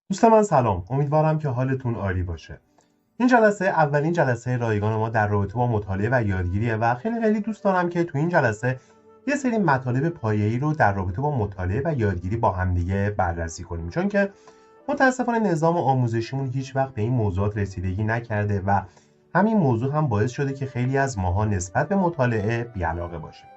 دوست من سلام، امیدوارم که حالتون عالی باشه. این جلسه اولین جلسه رایگان ما در رابطه با مطالعه و یادگیریه و خیلی دوست دارم که تو این جلسه یه سری مطالب پایه‌ای رو در رابطه با مطالعه و یادگیری با همدیگه بررسی کنیم، چون که متاسفانه نظام آموزشیمون هیچ وقت به این موضوعات رسیدگی نکرده و همین موضوع هم باعث شده که خیلی از ماها نسبت به مطالعه بی‌علاقه باشیم.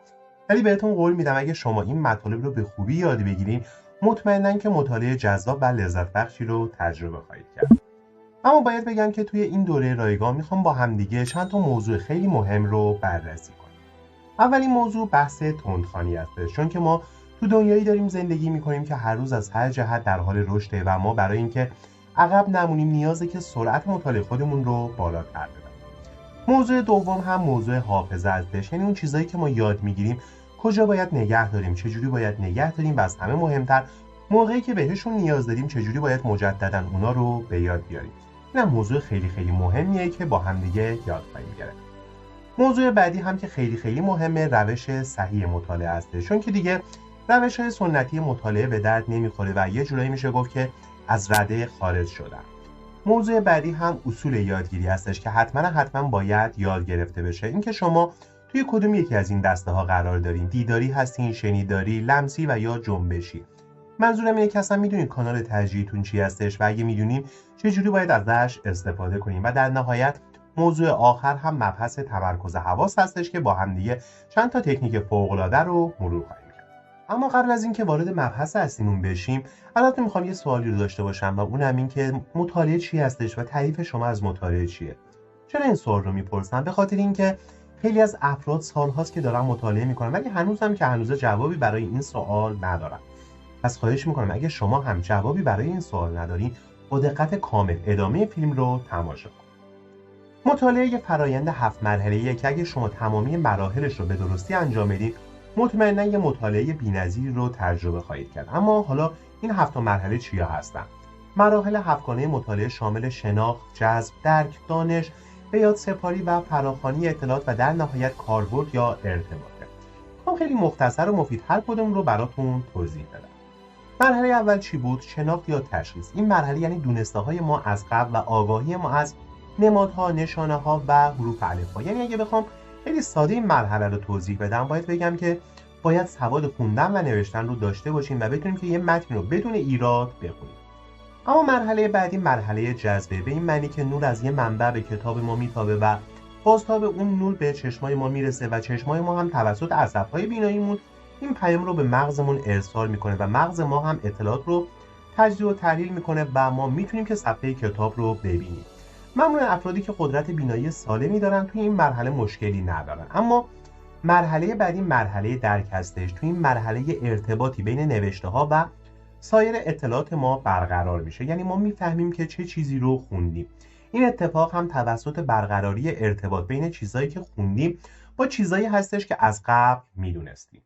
ولی بهتون قول میدم اگه شما این مطالب رو به خوبی یاد بگیرین، مطمئناً که مطالعه جذاب و لذت بخشی رو تجربه خواهید کرد. اما باید بگم که توی این دوره رایگان میخوام با همدیگه چند تا موضوع خیلی مهم رو بررسی کنیم. اولین موضوع بحث تندخوانی هستش، چون که ما تو دنیایی داریم زندگی میکنیم که هر روز از هر جهت در حال رشده و ما برای اینکه عقب نمونیم نیازه که سرعت مطالعه خودمون رو بالاتر ببریم. موضوع دوم هم موضوع حافظه هستش، یعنی اون چیزایی که ما یاد میگیریم کجا باید نگه داریم، چجوری باید نگه داریم و از همه مهمتر موقعی که بهشون نیاز داریم چجوری باید مجددا اونا رو به یاد بیاریم. این موضوع خیلی مهمیه که با هم دیگه یاد خواهیم گرفت. موضوع بعدی هم که خیلی مهمه روش صحیح مطالعه است، چون که دیگه روش‌های سنتی مطالعه به درد نمیخوره و یه جورایی میشه گفت که از رده خارج شدن. موضوع بعدی هم اصول یادگیری هستش که حتما باید یاد گرفته بشه. اینکه شما توی کدوم یکی از این دسته ها قرار دارین، دیداری هستین، شنیداری، لمسی و یا جنبشی. منظورم اینه که اصلا میدونید کانال ترجیحتون چی هستش و اگه میدونین چجوری باید ازش استفاده کنیم. و در نهایت موضوع آخر هم مبحث تمرکز حواس هستش که با هم دیگه چند تا تکنیک فوق‌العاده رو مرور خواهیم کرد. اما قبل از اینکه وارد مبحث اصلیمون بشیم، البته میخوام یه سوالی رو داشته باشم و اونم این که مطالعه چی هستش و تعریف شما از مطالعه چیه؟ چرا این سوال رو میپرسم؟ به خاطر اینکه خیلی از افراد سالهاست که دارن مطالعه میکنن ولی هنوز جوابی برای این سوال ندارن. پس خواهش میکنم اگه شما هم جوابی برای این سوال ندارین، با دقت کامل ادامه فیلم رو تماشا کنید. مطالعه یه فرایند 7 مرحله‌ایه که اگه شما تمامی مراحلش رو به درستی انجام بدید، مطمئنا یه مطالعه بی‌نظیر رو تجربه خواهید کرد. اما حالا این 7 مرحله چیا هستن؟ مراحل 7گانه مطالعه شامل شناخت، جذب، درک، دانش، به یاد سپاری و فراخوانی اطلاعات و در نهایت کاربرد یا ارتباطه. من خیلی مختصر و مفید هر کدوم رو براتون توضیح بدم. مرحله اول چی بود؟ شناخت یا تشخیص. این مرحله یعنی دونسته‌های ما از قبل و آگاهی ما از نمادها، نشانه‌ها و حروف الفبا. یعنی اگه بخوام خیلی ساده این مرحله رو توضیح بدم، باید بگم که باید سواد خوندن و نوشتن رو داشته باشیم و بتونیم که یه متن رو بدون ایراد بخونیم. اما مرحله بعدی مرحله جذبه، به این معنی که نور از یه منبع به کتاب ما میتابه و بازتاب اون نور به چشمای ما میرسه و چشمای ما هم توسط عصب‌های بیناییمون این پیام رو به مغزمون ارسال میکنه و مغز ما هم اطلاعات رو تجزیه و تحلیل میکنه و ما میتونیم که صفحه کتاب رو ببینیم. معمولا افرادی که قدرت بینایی سالمی دارن توی این مرحله مشکلی ندارن. اما مرحله بعدی مرحله درک هستش. توی این مرحله ارتباطی بین نوشته ها و سایر اطلاعات ما برقرار میشه، یعنی ما میفهمیم که چه چیزی رو خوندیم. این اتفاق هم توسط برقراری ارتباط بین چیزایی که خوندیم با چیزایی هستش که از قبل میدونستیم.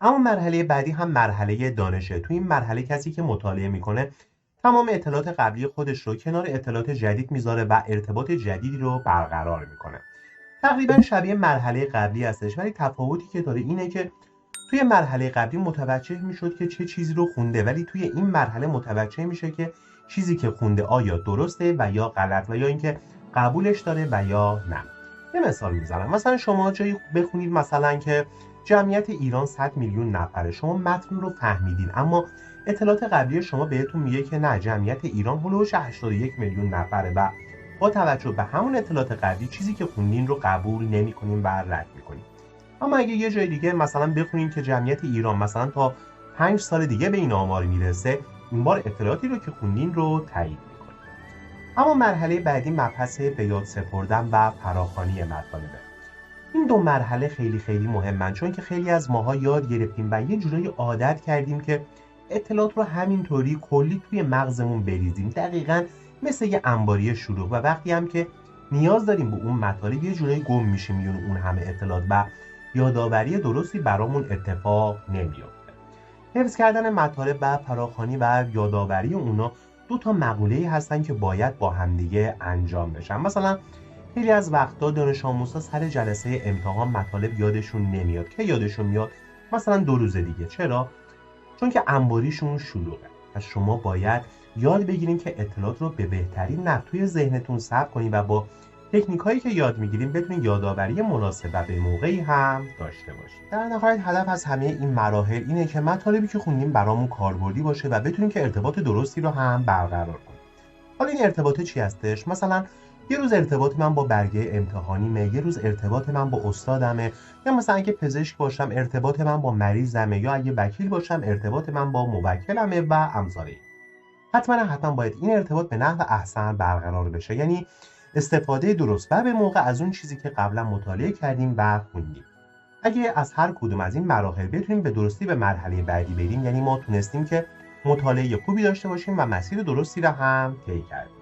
اما مرحله بعدی هم مرحله دانشه. توی این مرحله کسی که مطالعه میکنه تمام اطلاعات قبلی خودش رو کنار اطلاعات جدید میذاره و ارتباط جدیدی رو برقرار میکنه. تقریبا شبیه مرحله قبلی هستش، ولی تفاوتی که داره اینه که توی مرحله قبلی متوجه میشد که چه چیزی رو خونده، ولی توی این مرحله متوجه میشه که چیزی که خونده آیا درسته و یا غلط و یا اینکه قبولش داره و یا نه. یه مثال میزنم، مثلا شما جایی بخونید مثلا که جمعیت ایران 100 میلیون نفره، شما متن رو فهمیدین اما اطلاعات قبلی شما بهتون میگه که نه، جمعیت ایران هولوش 81 میلیون نفره و با توجه به همون اطلاعات قبلی چیزی که خوندین رو قبول نمی‌کنین و رد می‌کنین. اما اگه یه جای دیگه مثلا بخونین که جمعیت ایران مثلا تا 5 سال دیگه به این آمار میرسه، این بار اطلاعاتی رو که خوندین رو تایید می‌کنین. اما مرحله بعدی مبحث به یاد سپردن و فراخوانی مطالبه. این دو مرحله خیلی مهمن، چون که خیلی از ماها یاد گرفتیم و یه جورایی عادت کردیم که اطلاعات رو همینطوری کلی توی مغزمون بریزیم، دقیقاً مثل یه انباری شلوغ، و وقتی هم که نیاز داریم به اون مطالب یه جورایی گم میشیم میون اون همه اطلاعات و یادآوری درستی برامون اتفاق نمیفته. حفظ کردن مطالب و فراخوانی و یادآوری اونا دو تا مقوله‌ای هستن که باید با همدیگه انجام بشن. مثلا خیلی از وقتا دانش آموزا سر جلسه امتحان مطالب یادشون نمیاد. که یادشون میاد مثلا 2 روز دیگه. چرا؟ چون که انباریشون شلوغه. پس شما باید یاد بگیریم که اطلاعات رو به بهترین نحو توی ذهنتون ثبت کنید و با تکنیکایی که یاد میگیریم بتونید یادآوری مناسب و به موقعی هم داشته باشید. در نهایت هدف از همه این مراحل اینه که مطالبی که خوندیم برامون کاربردی باشه و بتونیم که ارتباط درستی رو هم برقرار کنیم. حالا این ارتباط چی هستش؟ مثلا یه روز ارتباط من با برگه امتحانیمه، یه روز ارتباط من با استادمه، یا مثلا اگه پزشک باشم ارتباط من با مریضمه، یا اگه وکیل باشم ارتباط من با موکلمه و امثال این. حتما باید این ارتباط به نحو احسن برقرار بشه، یعنی استفاده درست و به موقع از اون چیزی که قبلا مطالعه کردیم و خوندیم. اگه از هر کدوم از این مراحل بتونیم به درستی به مرحله بعدی بریم، یعنی ما تونستیم که مطالعه خوبی داشته باشیم و مسیر درستی را هم طی کردیم.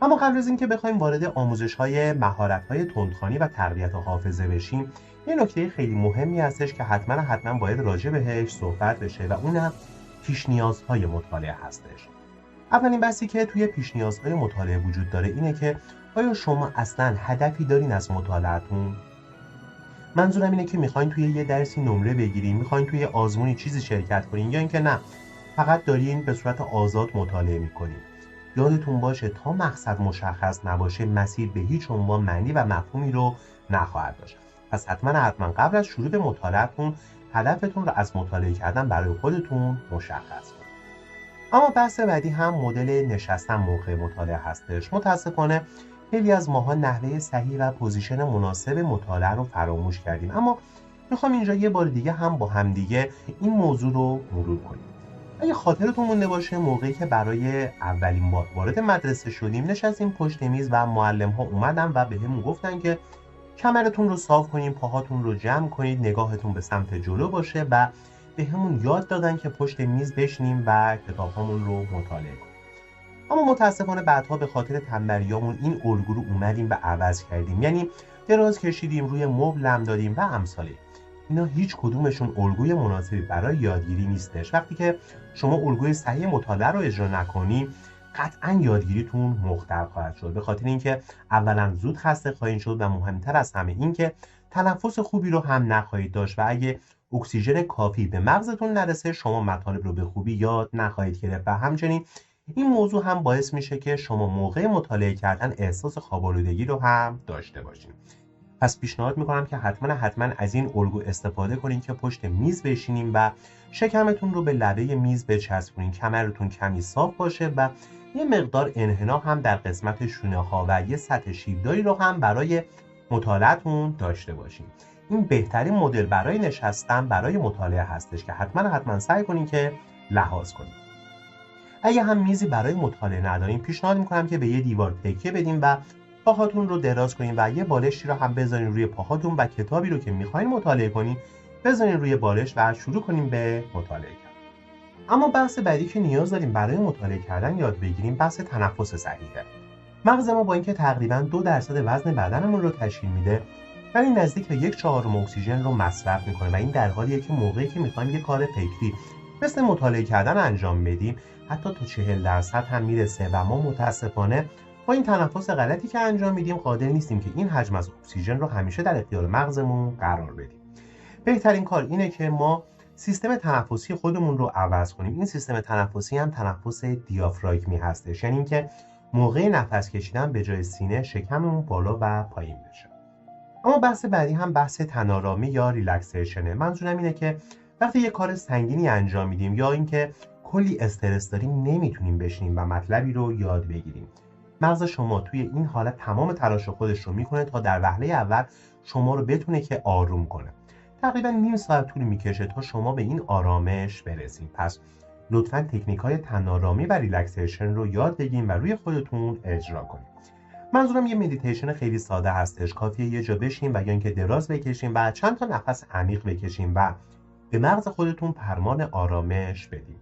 اما قبل از اینکه بخوایم وارد آموزش‌های مهارت‌های تندخوانی و تقویت حافظه بشیم، یه نکته خیلی مهمی هستش که حتما باید راجع بهش صحبت بشه و اونم پیش نیازهای مطالعه هستش. اولین بحثی که توی پیش نیازهای مطالعه وجود داره اینه که آیا شما اصلا هدفی دارین از مطالعه‌تون؟ منظورم اینه که میخواین توی یه درسی نمره بگیرین، میخواین توی آزمونی چیزی شرکت کنین، یا اینکه نه فقط دارین به صورت آزاد مطالعه میکنین. یادتون باشه تا مقصد مشخص نباشه مسیر به هیچ عنوان معنی و مفهومی رو نخواهد داشت. پس حتما قبل از شروع به مطالعه‌تون هدفتون رو از مطالعه کردن برای خودتون مشخص کنید. اما بحث بعدی هم مدل نشستن موقع مطالعه هستش. متاسفانه خیلی از ماها نحوه صحیح و پوزیشن مناسب مطالعه رو فراموش کردیم، اما میخوام اینجا یه بار دیگه هم با همدیگه این موضوع رو مرور کنیم. اگه خاطرتون مونده باشه موقعی که برای اولین بار وارد مدرسه شدیم نشستیم پشت میز و معلم ها اومدن و بهمون گفتن که کمرتون رو صاف کنین، پاهاتون رو جمع کنید، نگاهتون به سمت جلو باشه و بهمون یاد دادن که پشت میز بشینیم و کتابامون رو مطالعه کنیم. اما متاسفانه بعدها به خاطر تنبلیامون این الگو رو اومدیم و عوض کردیم، یعنی دراز کشیدیم، روی مبل لم دادیم و امثاله. اینا هیچ کدومشون الگوی مناسبی برای یادگیری نیستش. وقتی که شما الگوی صحیح مطالعه رو اجرا نکنی قطعا یادگیریتون مختل خواهد شد، به خاطر اینکه اولا زود خسته خواهید شد و مهمتر از همه اینکه تنفس خوبی رو هم نخواهید داشت و اگه اکسیژن کافی به مغزتون نرسه شما مطالب رو به خوبی یاد نخواهید گرفت و همچنین این موضوع هم باعث میشه که شما موقع مطالعه کردن احساس خواب‌آلودگی رو هم داشته باشین. پس پیشنهاد میکنم که حتما از این الگو استفاده کنین که پشت میز بشینین و شکمتون رو به لبه میز بچسبونین، کمرتون کمی صاف باشه و یه مقدار انحنا هم در قسمت شونه ها و یه سطح شیبداری رو هم برای مطالعه‌تون داشته باشین. این بهترین مدل برای نشستن برای مطالعه هستش که حتما سعی کنین که لحاظ کنین. اگه هم میزی برای مطالعه ندارین پیشنهاد میکنم که به یه دیوار تکیه بدین و پاهاتون رو دراز کنین و یه بالشی رو هم بذارین روی پاهاتون و کتابی رو که میخواین مطالعه کنین بذارین روی بالش و شروع کنین به مطالعه کردن. اما بحث بعدی که نیاز داریم برای مطالعه کردن یاد بگیریم بحث تنفس صحیحه. مغز ما با اینکه تقریباً 2% وزن بدنمون رو تشکیل میده ولی نزدیک به 1/4 اکسیژن رو مصرف میکنه و این در حالیه که موقعی که میخوایم یه کار فکری مثل مطالعه کردن انجام بدیم حتی تا 40% هم میرسه و ما متاسفانه با این تنفس غلطی که انجام میدیم قادر نیستیم که این حجم از اکسیژن رو همیشه در اختیار مغزمون قرار بدیم. بهترین کار اینه که ما سیستم تنفسی خودمون رو عوض کنیم. این سیستم تنفسی هم تنفس دیافراگمی هستش، یعنی اینکه موقع نفس کشیدن به جای سینه شکممون بالا و پایین بشه. اما بحث بعدی هم بحث تن‌آرامی یا ریلکسیشنه. منظورم اینه که وقتی یه کار سنگینی انجام میدیم یا اینکه کلی استرس داریم نمیتونیم بشینیم و مطلبی رو یاد بگیریم. مغز شما توی این حالت تمام تلاش خودش رو میکنه تا در وهله اول شما رو بتونه که آروم کنه. تقریبا نیم ساعت طول میکشه تا شما به این آرامش برسید. پس لطفاً تکنیک‌های تن‌آرامی و ریلکسیشن رو یاد بگیرید و روی خودتون اجرا کنید. منظورم یه مدیتیشن خیلی ساده هستش. کافیه یه جا بشین و یا اینکه دراز بکشین و چند تا نفس عمیق بکشین و به مغز خودتون فرمان آرامش بدین.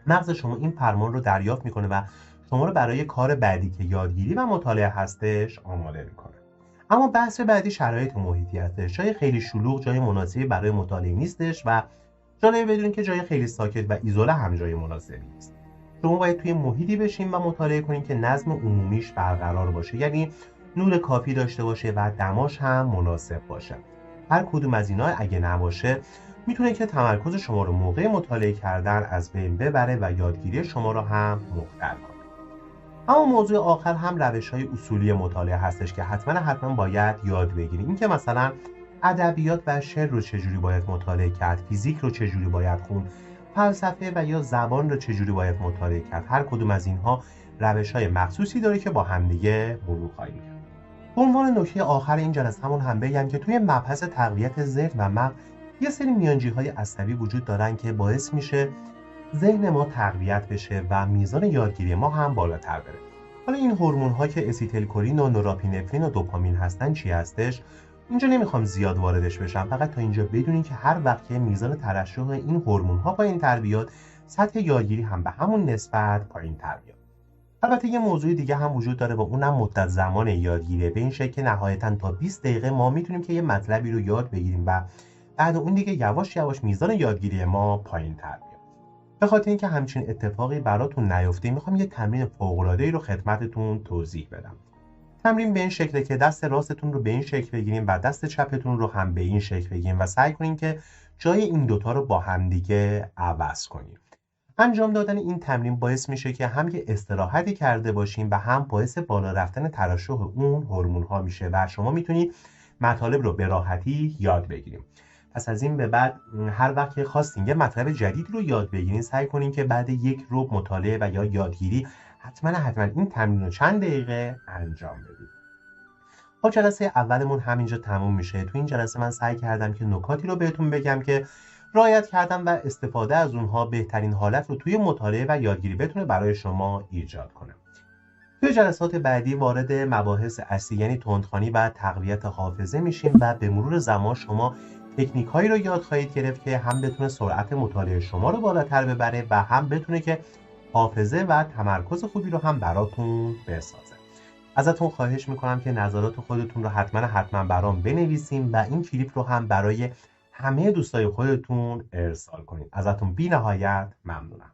مغز شما این فرمان رو دریافت میکنه و شما رو برای کار بعدی که یادگیری و مطالعه هستش آماده میکنه. اما بحث بعدی شرایط محیطی هستش. جای خیلی شلوغ جای مناسبی برای مطالعه نیستش و جالب بدونید که جای خیلی ساکت و ایزوله هم جای مناسبی نیست. شما باید توی محیطی بشین و مطالعه کنین که نظم عمومیش برقرار باشه، یعنی نور کافی داشته باشه و دماش هم مناسب باشه. هر کدوم از اینا اگه نباشه میتونه که تمرکز شما رو موقع مطالعه کردن از بین ببره و یادگیری شما رو هم مختل کنه. اما موضوع آخر هم روش‌های اصولی مطالعه هستش که حتما باید یاد بگیریم. این که مثلا ادبیات و شعر رو چجوری باید مطالعه کرد، فیزیک رو چجوری باید خوند، فلسفه و یا زبان رو چجوری باید مطالعه کرد. هر کدوم از اینها روش‌های مخصوصی داره که با همدیگه مرور خواهیم کرد. به عنوان نکته آخر این جلسه‌مون هم بگم که توی مبحث تقویت ذهن و مغز یه سری میانجی‌های عصبی وجود دارن که باعث میشه ذهن ما تقویت بشه و میزان یادگیری ما هم بالاتر بره. حالا این هورمون‌ها که استیلکولین و نورابینفرین و دوپامین هستن چی هستش؟ اینجا نمیخوام زیاد واردش بشم، فقط تا اینجا بدونین که هر وقت که میزان ترشح این هورمون‌ها پایین‌تر بیاد، سطح یادگیری هم به همون نسبت پایین‌تر بیاد. البته یه موضوع دیگه هم وجود داره و اونم مدت زمان یادگیریه، به این شکل که نهایتاً تا 20 دقیقه ما میتونیم که یه مطلبی رو یاد بگیریم و بعد اون دیگه یواش یواش میزان یادگیری ما پایین‌تر بیاد. به خاطر اینکه همچین اتفاقی براتون نیفته میخوام یه تمرین فوق‌العاده‌ای رو خدمتتون توضیح بدم. تمرین به این شکله که دست راستتون رو به این شکل بگیریم و دست چپتون رو هم به این شکل بگیریم و سعی کنین که جای این دوتا رو با همدیگه عوض کنیم. انجام دادن این تمرین باعث میشه که هم یه استراحتی کرده باشیم و هم باعث بالا رفتن ترشح اون هورمون‌ها میشه و شما میتونید مطالب رو به راحتی یاد بگیریم. پس از این به بعد هر وقت که خواستین یه مطلب جدید رو یاد بگیرین، سعی کنین که بعد یک ربع مطالعه و یا یادگیری حتما این تمرین رو چند دقیقه انجام بدید. خب جلسه اولمون همینجا تموم میشه. تو این جلسه من سعی کردم که نکاتی رو بهتون بگم که رعایت کردن و استفاده از اونها بهترین حالت رو توی مطالعه و یادگیری بتونه برای شما ایجاد کنه. توی جلسات بعدی وارد مباحث اصلی یعنی تندخوانی و تقویت حافظه میشیم و به مرور زمان شما تکنیک هایی رو یاد خواهید گرفت که هم بتونه سرعت مطالعه شما رو بالاتر ببره و هم بتونه که حافظه و تمرکز خوبی رو هم براتون بسازه. ازتون خواهش میکنم که نظرات خودتون رو حتما برام بنویسین و این کلیپ رو هم برای همه دوستای خودتون ارسال کنید. ازتون بی‌نهایت ممنونم.